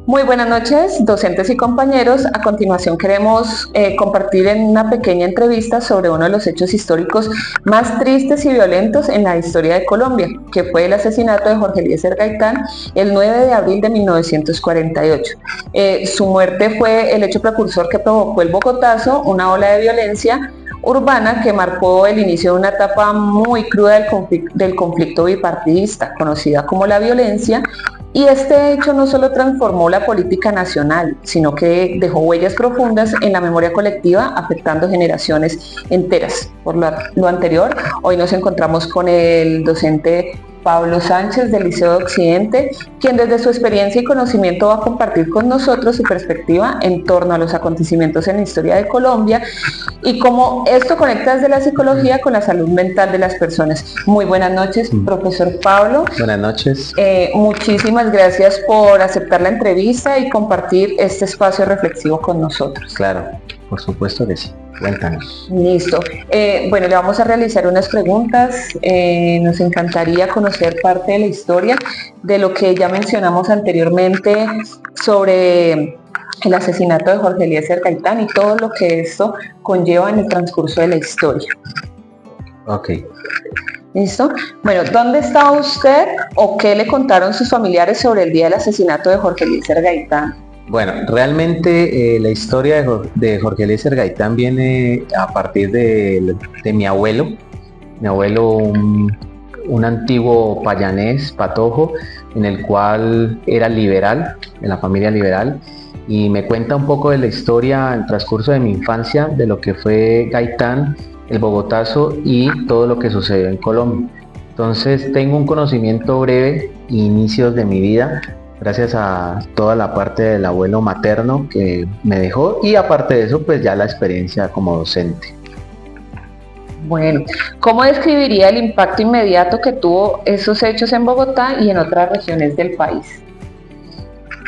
Muy buenas noches, docentes y compañeros. A continuación queremos compartir en una pequeña entrevista sobre uno de los hechos históricos más tristes y violentos en la historia de Colombia, que fue el asesinato de Jorge Eliezer Gaitán el 9 de abril de 1948. Su muerte fue el hecho precursor que provocó el Bogotazo, una ola de violencia urbana que marcó el inicio de una etapa muy cruda del conflicto bipartidista, conocida como la violencia. Y este hecho no solo transformó la política nacional, sino que dejó huellas profundas en la memoria colectiva, afectando generaciones enteras. Por lo anterior, hoy nos encontramos con el docente Pablo Sánchez del Liceo de Occidente, quien desde su experiencia y conocimiento va a compartir con nosotros su perspectiva en torno a los acontecimientos en la historia de Colombia y cómo esto conecta desde la psicología con la salud mental de las personas. Muy buenas noches, profesor Pablo. Buenas noches. Muchísimas gracias por aceptar la entrevista y compartir este espacio reflexivo con nosotros. Claro, por supuesto que sí. Cuéntanos. Listo. Bueno, le vamos a realizar unas preguntas. Nos encantaría conocer parte de la historia de lo que ya mencionamos anteriormente sobre el asesinato de Jorge Eliezer Gaitán y todo lo que esto conlleva en el transcurso de la historia. Ok. ¿Listo? Bueno, ¿dónde estaba usted o qué le contaron sus familiares sobre el día del asesinato de Jorge Eliezer Gaitán? Bueno, realmente la historia de Jorge Eliezer Gaitán viene a partir de mi abuelo. Mi abuelo, un antiguo payanés, patojo, en el cual era liberal, en la familia liberal, y me cuenta un poco de la historia en el transcurso de mi infancia, de lo que fue Gaitán, el Bogotazo y todo lo que sucedió en Colombia. Entonces tengo un conocimiento breve, inicios de mi vida, gracias a toda la parte del abuelo materno que me dejó y aparte de eso pues ya la experiencia como docente. Bueno, ¿cómo describiría el impacto inmediato que tuvo esos hechos en Bogotá y en otras regiones del país?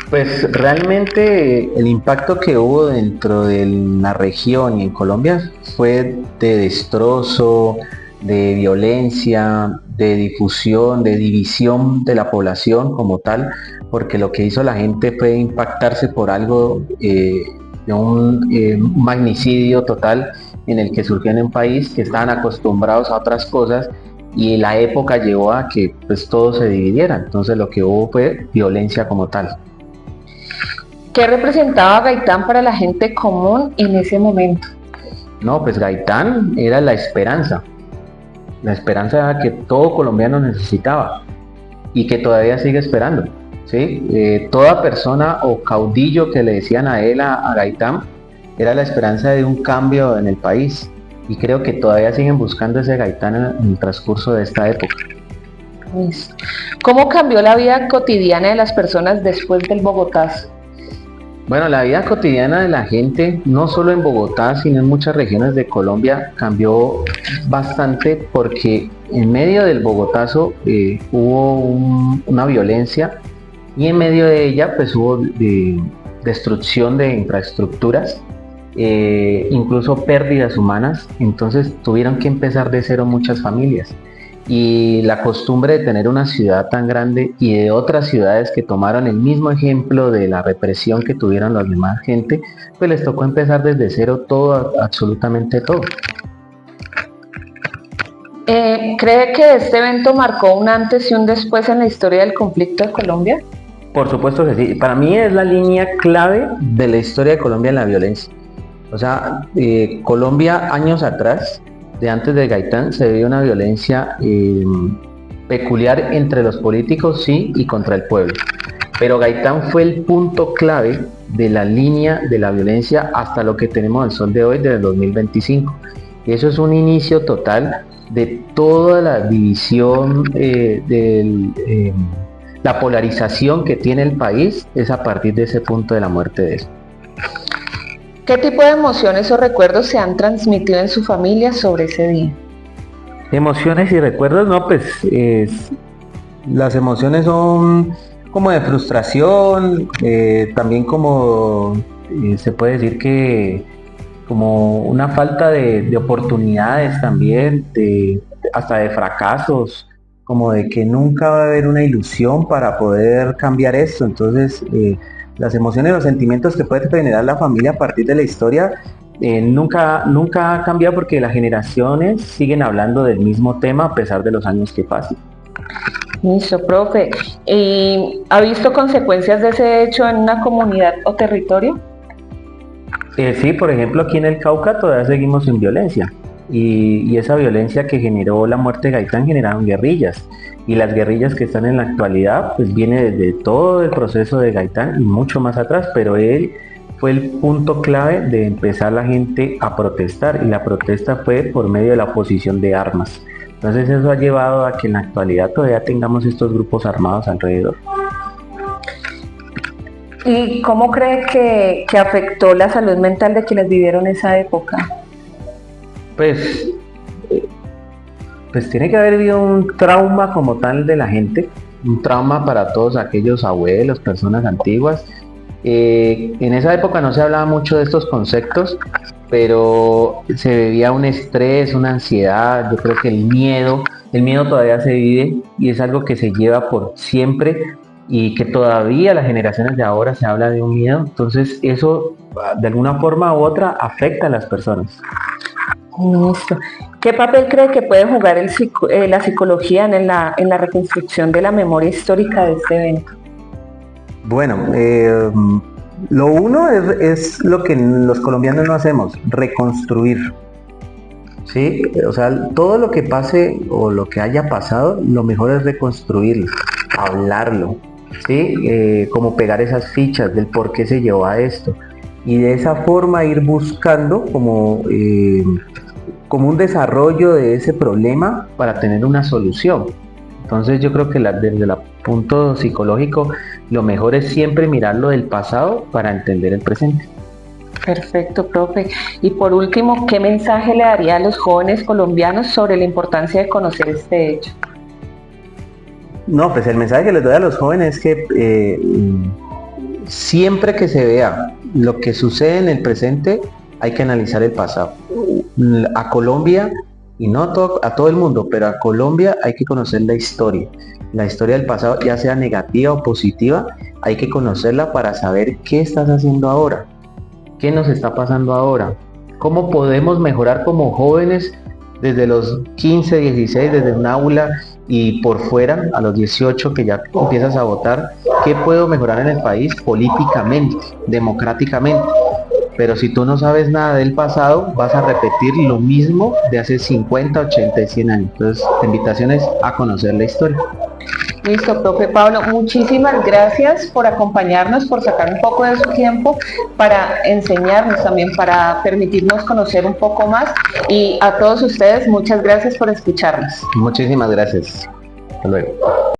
Pues realmente el impacto que hubo dentro de la región y en Colombia fue de destrozo, de violencia, de difusión, de división de la población como tal, porque lo que hizo la gente fue impactarse por algo de un magnicidio total en el que surgió en un país que estaban acostumbrados a otras cosas y la época llevó a que pues todo se dividiera, entonces lo que hubo fue violencia como tal. ¿Qué representaba Gaitán para la gente común en ese momento? No, pues Gaitán era la esperanza que todo colombiano necesitaba y que todavía sigue esperando, ¿sí? Toda persona o caudillo que le decían a él, a Gaitán, era la esperanza de un cambio en el país y creo que todavía siguen buscando ese Gaitán en el transcurso de esta época. ¿Cómo cambió la vida cotidiana de las personas después del Bogotazo? Bueno, la vida cotidiana de la gente, no solo en Bogotá, sino en muchas regiones de Colombia, cambió bastante porque en medio del Bogotazo hubo una violencia y en medio de ella pues hubo destrucción de infraestructuras, incluso pérdidas humanas, entonces tuvieron que empezar de cero muchas familias. Y la costumbre de tener una ciudad tan grande y de otras ciudades que tomaron el mismo ejemplo de la represión que tuvieron las demás gente, pues les tocó empezar desde cero todo, absolutamente todo. ¿Cree que este evento marcó un antes y un después en la historia del conflicto de Colombia? Por supuesto que sí. Para mí es la línea clave de la historia de Colombia en la violencia. O sea, Colombia años atrás, de antes de Gaitán, se veía una violencia peculiar entre los políticos, sí, y contra el pueblo. Pero Gaitán fue el punto clave de la línea de la violencia hasta lo que tenemos al sol de hoy, desde el 2025. Y eso es un inicio total de toda la división, la polarización que tiene el país, es a partir de ese punto de la muerte de él. ¿Qué tipo de emociones o recuerdos se han transmitido en su familia sobre ese día? Emociones y recuerdos, no, pues las emociones son como de frustración, también como se puede decir que como una falta de oportunidades también, hasta de fracasos, como de que nunca va a haber una ilusión para poder cambiar esto. Entonces las emociones, los sentimientos que puede generar la familia a partir de la historia nunca ha cambiado porque las generaciones siguen hablando del mismo tema a pesar de los años que pasan. Listo, profe. ¿Y ha visto consecuencias de ese hecho en una comunidad o territorio? Sí, por ejemplo, aquí en el Cauca todavía seguimos en violencia y esa violencia que generó la muerte de Gaitán generaron guerrillas y las guerrillas que están en la actualidad pues viene desde todo el proceso de Gaitán y mucho más atrás, pero él fue el punto clave de empezar la gente a protestar y la protesta fue por medio de la oposición de armas. Entonces eso ha llevado a que en la actualidad todavía tengamos estos grupos armados alrededor. ¿Y cómo cree que afectó la salud mental de quienes vivieron esa época? Pues, pues tiene que haber habido un trauma como tal de la gente, un trauma para todos aquellos abuelos, personas antiguas. En esa época no se hablaba mucho de estos conceptos, pero se vivía un estrés, una ansiedad. Yo creo que el miedo todavía se vive y es algo que se lleva por siempre y que todavía las generaciones de ahora se habla de un miedo. Entonces eso de alguna forma u otra afecta a las personas. Listo. ¿Qué papel cree que puede jugar la psicología en la reconstrucción de la memoria histórica de este evento? Bueno, lo uno es lo que los colombianos no hacemos, reconstruir. Sí, o sea, todo lo que pase o lo que haya pasado, lo mejor es reconstruirlo, hablarlo, ¿sí? Como pegar esas fichas del por qué se llevó a esto. Y de esa forma ir buscando como un desarrollo de ese problema para tener una solución. Entonces yo creo que desde el punto psicológico, lo mejor es siempre mirar lo del pasado para entender el presente. Perfecto, profe. Y por último, ¿qué mensaje le daría a los jóvenes colombianos sobre la importancia de conocer este hecho? No, pues el mensaje que les doy a los jóvenes es que siempre que se vea lo que sucede en el presente, hay que analizar el pasado. A Colombia, y no a todo el mundo, pero a Colombia hay que conocer la historia del pasado, ya sea negativa o positiva, hay que conocerla para saber qué estás haciendo ahora, qué nos está pasando ahora, cómo podemos mejorar como jóvenes desde los 15, 16, desde un aula y por fuera a los 18 que ya empiezas a votar, qué puedo mejorar en el país políticamente, democráticamente. Pero si tú no sabes nada del pasado, vas a repetir lo mismo de hace 50, 80 y 100 años. Entonces, la invitación es a conocer la historia. Listo, profe Pablo, muchísimas gracias por acompañarnos, por sacar un poco de su tiempo para enseñarnos también, para permitirnos conocer un poco más. Y a todos ustedes, muchas gracias por escucharnos. Muchísimas gracias. Hasta luego.